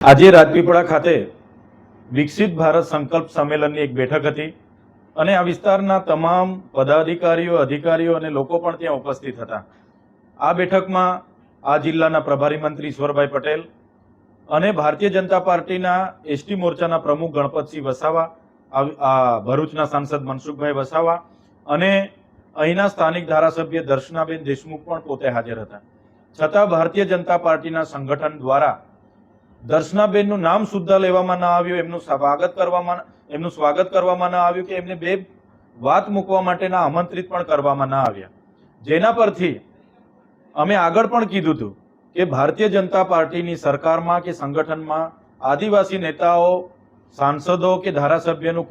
આજે રાજપીપળા ખાતે વિકસિત ભારત સંકલ્પ સંમેલનની એક બેઠક હતી અને આ વિસ્તારના તમામ પદાધિકારીઓ, અધિકારીઓ અને લોકો પણ ત્યાં ઉપસ્થિત હતા। આ બેઠકમાં આ જિલ્લાના પ્રભારી મંત્રી ઈશ્વરભાઈ પટેલ અને ભારતીય જનતા પાર્ટીના એસટી મોરચાના પ્રમુખ ગણપતસિંહ વસાવા, ભરૂચના સાંસદ મનસુખભાઈ વસાવા અને અહીંના સ્થાનિક ધારાસભ્ય દર્શનાબેન દેશમુખ પણ પોતે હાજર હતા। છતાં ભારતીય જનતા પાર્ટીના સંગઠન દ્વારા દર્શનાબેનનું નામ સુદ્ધા લેવામાં ન આવ્યું, એમનું સ્વાગત કરવામાં ન આવ્યું કે એમને બે વાત મૂકવા માટેના આમંત્રિત પણ કરવામાં ન આવ્યા। જેના પરથી અમે આગળ પણ કીધું હતું કે ભારતીય જનતા પાર્ટીની સરકારમાં કે સંગઠનમાં આદિવાસી નેતાઓ, સાંસદો કે ધારાસભ્યનું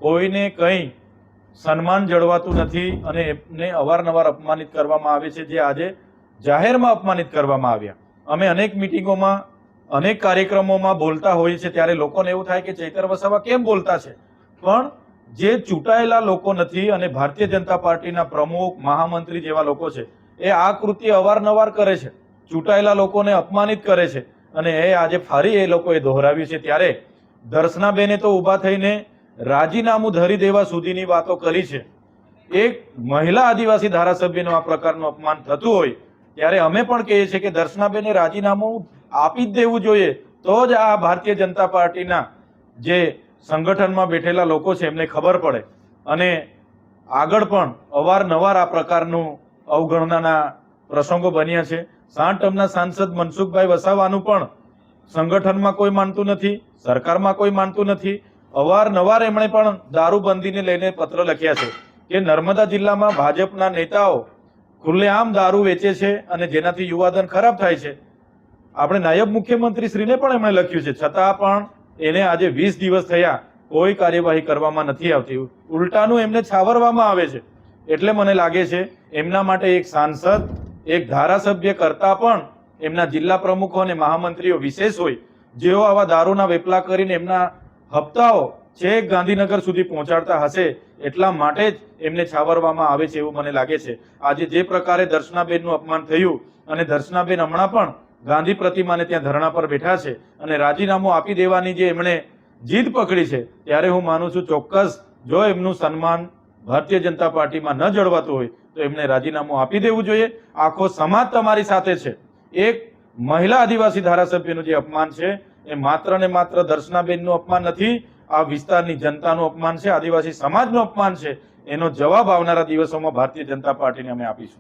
કોઈને કંઈ સન્માન જળવાતું નથી અને એમને અવારનવાર અપમાનિત કરવામાં આવે છે, જે આજે જાહેરમાં અપમાનિત કરવામાં આવ્યા। અમે અનેક મિટિંગોમાં, અનેક કાર્યક્રમોમાં બોલતા હોઈએ છીએ ત્યારે લોકોને એવું થાય કે ચૈતર વસાવા કેમ બોલતા છે, પણ જે ચૂંટાયેલા લોકો નથી અને ભારતીય જનતા પાર્ટીના પ્રમુખ, મહામંત્રી જેવા લોકો છે એ આ કૃત્ય અવારનવાર કરે છે, ચૂંટાયેલા લોકોને અપમાનિત કરે છે અને એ આજે ફરી એ લોકોએ દોહરાવ્યું છે। ત્યારે દર્શનાબેને તો ઊભા થઈને રાજીનામું ધરી દેવા સુધીની વાતો કરી છે। એક મહિલા આદિવાસી ધારાસભ્યનું આ પ્રકારનું અપમાન થતું હોય ત્યારે અમે પણ કહીએ છીએ કે દર્શનાબેને રાજીનામું આપી જ દેવું જોઈએ, તો જ આ ભારતીય જનતા પાર્ટીના જે સંગઠનમાં બેઠેલા લોકો છે એમને ખબર પડે। અને આગળ પણ અવારનવાર આ પ્રકારનું અવગણનાના પ્રસંગો બન્યા છે। 7 ટર્મના સાંસદ મનસુખભાઈ વસાવાનું પણ સંગઠનમાં કોઈ માનતું નથી, સરકારમાં કોઈ માનતું નથી। અવારનવાર એમણે પણ દારૂબંધીને લઈને પત્ર લખ્યા છે કે નર્મદા જિલ્લામાં ભાજપના નેતાઓ ખુલ્લેઆમ દારૂ વેચે છે અને જેનાથી યુવાધન ખરાબ થાય છે। આપણે નાયબ મુખ્યમંત્રી શ્રીને પણ એમણે લખ્યું છે, છતાં પણ એને આજે 20 દિવસ થયા કોઈ કાર્યવાહી કરવામાં નથી આવતી, ઉલટાનું એમને છાવરવામાં આવે છે। એટલે મને લાગે છે એમના માટે એક સાંસદ, એક ધારાસભ્ય કરતા પણ એમના જિલ્લા પ્રમુખો અને મહામંત્રીઓ વિશેષ હોય, જેઓ આવા દારૂના વેપલા કરીને એમના હપ્તાઓ છેક ગાંધીનગર સુધી પહોંચાડતા હશે, એટલા માટે જ એમને છાવરવામાં આવે છે એવું મને લાગે છે। આજે જે પ્રકારે દર્શનાબેનનું અપમાન થયું અને દર્શનાબેન હમણાં પણ ગાંધી પ્રતિમાને ત્યાં ધરણા પર બેઠા છે અને રાજીનામું આપી દેવાની જે એમણે જીદ પકડી છે, ત્યારે હું માનું છું ચોક્કસ જો એમનું સન્માન ભારતીય જનતા પાર્ટીમાં ન જળવાતું હોય તો એમને રાજીનામું આપી દેવું જોઈએ। આખો સમાજ તમારી સાથે છે। એક મહિલા આદિવાસી ધારાસભ્યનું જે અપમાન છે એ માત્ર ને માત્ર દર્શનાબેનનું અપમાન નથી, આ વિસ્તારની જનતાનું અપમાન છે, આદિવાસી સમાજનું અપમાન છે। એનો જવાબ આવનારા દિવસોમાં ભારતીય જનતા પાર્ટીને અમે આપીશું।